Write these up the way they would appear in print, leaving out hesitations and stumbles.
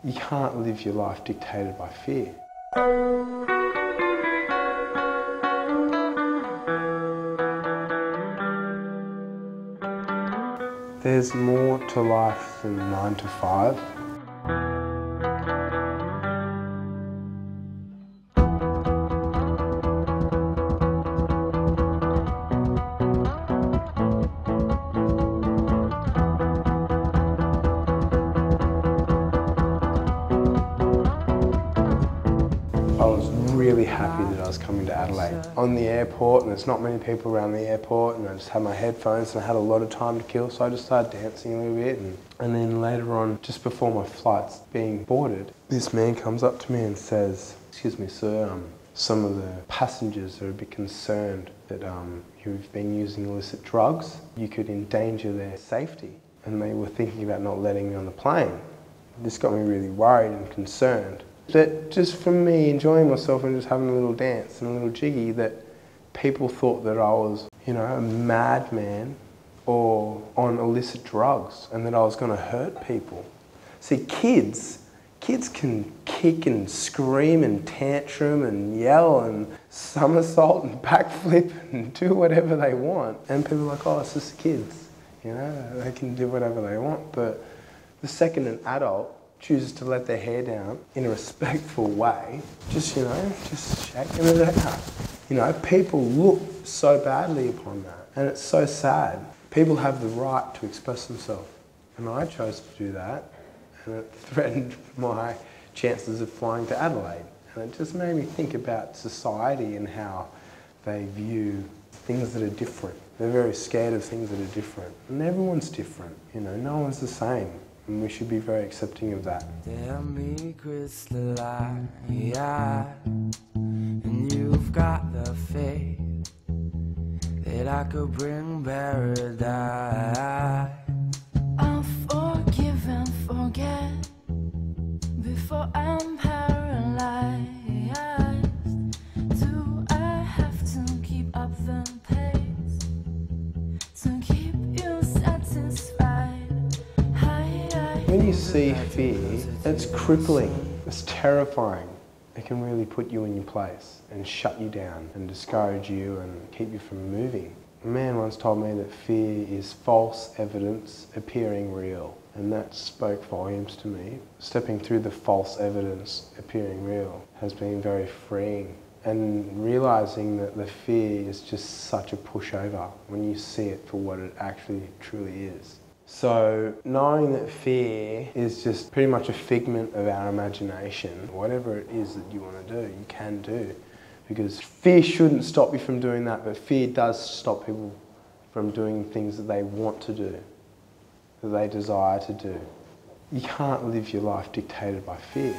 You can't live your life dictated by fear. There's more to life than 9 to 5. I was really happy that I was coming to Adelaide. On the airport, and there's not many people around the airport, and I just had my headphones and I had a lot of time to kill, so I just started dancing a little bit. And then later on, just before my flight's being boarded, this man comes up to me and says, "Excuse me, sir, some of the passengers are a bit concerned that you've been using illicit drugs. You could endanger their safety." And they were thinking about not letting me on the plane. This got me really worried and concerned. That just from me enjoying myself and just having a little dance and a little jiggy, that people thought that I was, you know, a madman or on illicit drugs and that I was going to hurt people. See, kids can kick and scream and tantrum and yell and somersault and backflip and do whatever they want. And people are like, oh, it's just kids, you know, they can do whatever they want. But the second an adult chooses to let their hair down in a respectful way, just shaking it out. You know, people look so badly upon that, and it's so sad. People have the right to express themselves, and I chose to do that, and it threatened my chances of flying to Adelaide. And it just made me think about society and how they view things that are different. They're very scared of things that are different, and everyone's different. You know, no one's the same. And we should be very accepting of that. And you've got the faith that I could bring paradise. I'll forgive and forget before I'm paralyzed. Do I have to keep up the pace to keep you satisfied? When you see fear, it's crippling, it's terrifying. It can really put you in your place and shut you down and discourage you and keep you from moving. A man once told me that fear is false evidence appearing real, and that spoke volumes to me. Stepping through the false evidence appearing real has been very freeing, and realising that the fear is just such a pushover when you see it for what it actually truly is. So knowing that fear is just pretty much a figment of our imagination, whatever it is that you want to do, you can do. Because fear shouldn't stop you from doing that, but fear does stop people from doing things that they want to do, that they desire to do. You can't live your life dictated by fear.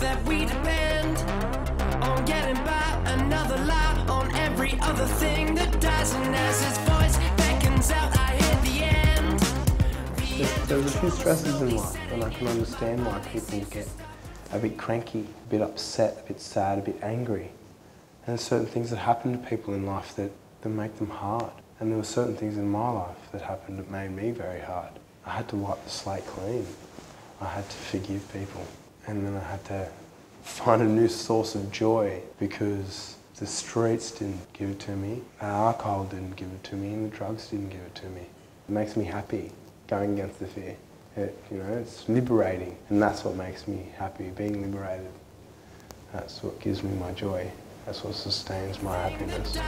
That we depend on getting by another lie on every other thing that dies, and as his voice beckons out I hear the end. There's a few stresses in life, and I can understand why people get a bit cranky, a bit upset, a bit sad, a bit angry. And there's certain things that happen to people in life that make them hard. And there were certain things in my life that happened that made me very hard. I had to wipe the slate clean. I had to forgive people. And then I had to find a new source of joy, because the streets didn't give it to me, the alcohol didn't give it to me, and the drugs didn't give it to me. It makes me happy, going against the fear. It's liberating, and that's what makes me happy, being liberated. That's what gives me my joy. That's what sustains my happiness. The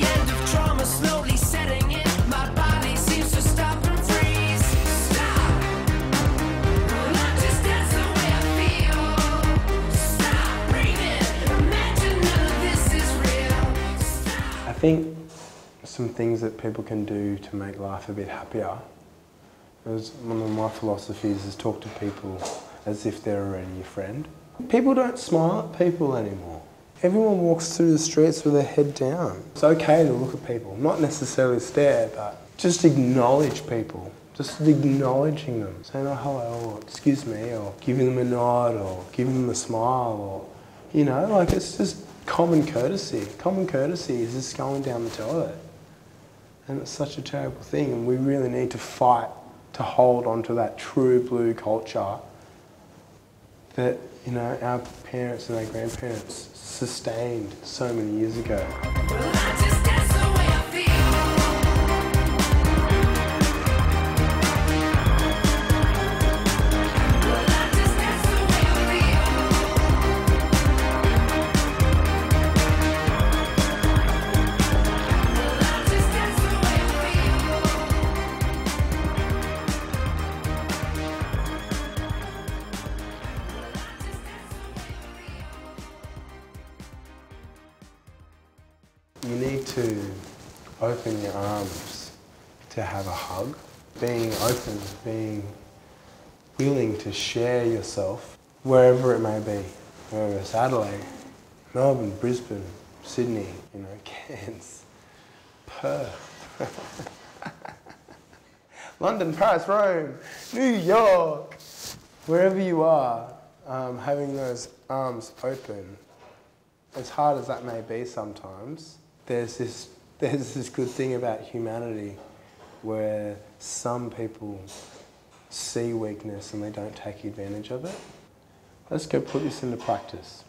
end of trauma slowly setting in. My body seems to stop and freeze. Stop. Not just that's the way I feel. Stop breathing. Imagine none of this is real. Stop. I think some things that people can do to make life a bit happier. One of my philosophies is talk to people as if they're already your friend. People don't smile at people anymore. Everyone walks through the streets with their head down. It's okay to look at people, not necessarily stare, but just acknowledge people. Just acknowledging them, saying, oh, hello, or excuse me, or giving them a nod, or giving them a smile, or, you know, like it's just common courtesy. Common courtesy is just going down the toilet. And it's such a terrible thing, and we really need to fight to hold on to that true blue culture that, you know, our parents and our grandparents sustained so many years ago. You need to open your arms to have a hug. Being open, being willing to share yourself wherever it may be. Whether it's Adelaide, Melbourne, Brisbane, Sydney, you know, Cairns, Perth, London, Paris, Rome, New York. Wherever you are, having those arms open, as hard as that may be sometimes, there's this good thing about humanity where some people see weakness and they don't take advantage of it. Let's go put this into practice.